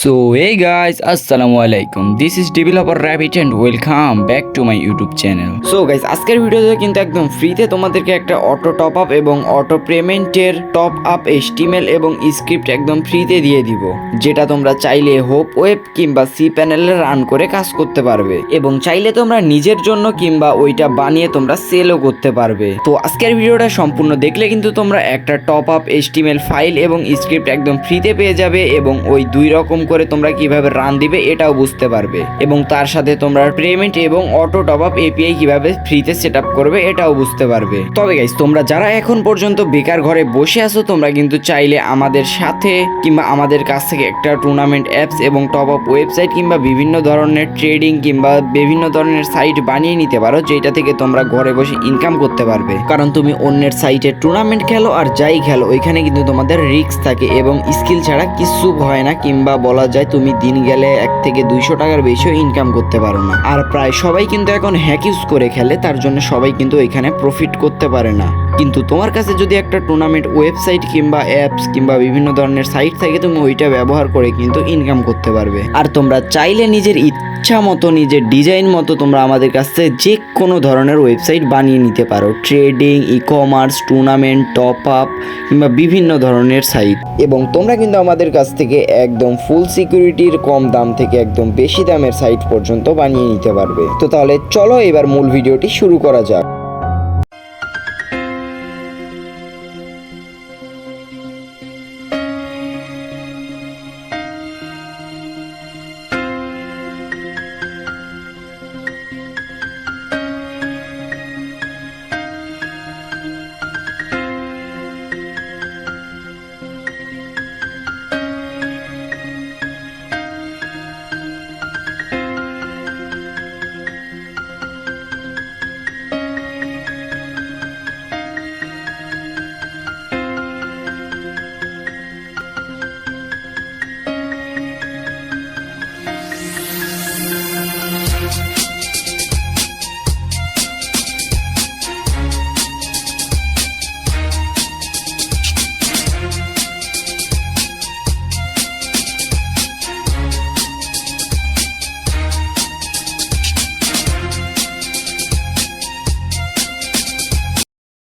So hey guys, assalamu alaikum. This is developer Rabbit and welcome back to my YouTube channel. So guys, আজকের ভিডিওতে কিন্তু একদম ফ্রিতে তোমাদেরকে একটা অটো টপ আপ এবং অটো পেমেন্টের টপ আপ HTML এবং স্ক্রিপ্ট একদম ফ্রিতে দিয়ে দিব, যেটা তোমরা চাইলে হোপ ওয়েব কিংবা সি প্যানেলে রান করে কাজ করতে পারবে এবং চাইলে তোমরা নিজের জন্য কিংবা ওইটা বানিয়ে তোমরা সেলও করতে পারবে। তো আজকের ভিডিওটা সম্পূর্ণ দেখলে কিন্তু তোমরা একটা টপ আপ HTML ফাইল এবং স্ক্রিপ্ট একদম ফ্রিতে পেয়ে যাবে এবং ওই দুই রকম করে তোমরা কিভাবে রান দিবে এটাও বুঝতে পারবে এবং তার সাথে তোমরা পেমেন্ট এবং অটো টপ আপ API কিভাবে ফ্রিতে সেটআপ করবে এটাও বুঝতে পারবে। তবে গাইস, তোমরা যারা এখন পর্যন্ত বেকার ঘরে বসে আছো, তোমরা কিন্তু চাইলে আমাদের সাথে কিংবা আমাদের কাছ থেকে একটা টুর্নামেন্ট অ্যাপস এবং টপ আপ ওয়েবসাইট কিংবা বিভিন্ন ধরনের ট্রেডিং কিংবা বিভিন্ন ধরনের সাইট বানিয়ে নিতে পারো, যেটা থেকে তোমরা ঘরে বসে ইনকাম করতে পারবে। কারণ তুমি অন্যের সাইটে টুর্নামেন্ট খেলো আর যাই খেলো, ওইখানে কিন্তু তোমাদের রিস্ক থাকে এবং স্কিল ছাড়া কিছু হয় না, কিংবা বলা যায় তুমি দিন গেলে 1 থেকে 200 টাকার বেশিও ইনকাম করতে পারো না। আর প্রায় সবাই কিন্তু এখন হ্যাক ইউজ করে খেলে, তার জন্য সবাই কিন্তু এখানে প্রফিট করতে পারে না। কিন্তু তোমার কাছে যদি একটা টুর্নামেন্ট ওয়েবসাইট কিংবা অ্যাপস কিংবা বিভিন্ন ধরনের সাইট থাকে, তুমি ওইটা ব্যবহার করে কিন্তু ইনকাম করতে পারবে। আর তোমরা চাইলে নিজের ইচ্ছা মতো নিজের ডিজাইন মতো তোমরা আমাদের কাছ থেকে যে কোনো ধরনের ওয়েবসাইট বানিয়ে নিতে পারো, trading, e-commerce, tournament, top up কিংবা বিভিন্ন ধরনের সাইট। এবং তোমরা কিন্তু আমাদের কাছ থেকে একদম ফুল সিকিউরিটির কম দাম থেকে একদম বেশি দামের সাইট পর্যন্ত বানিয়ে নিতে পারবে। তো তাহলে চলো এবার মূল ভিডিওটি শুরু করা যাক।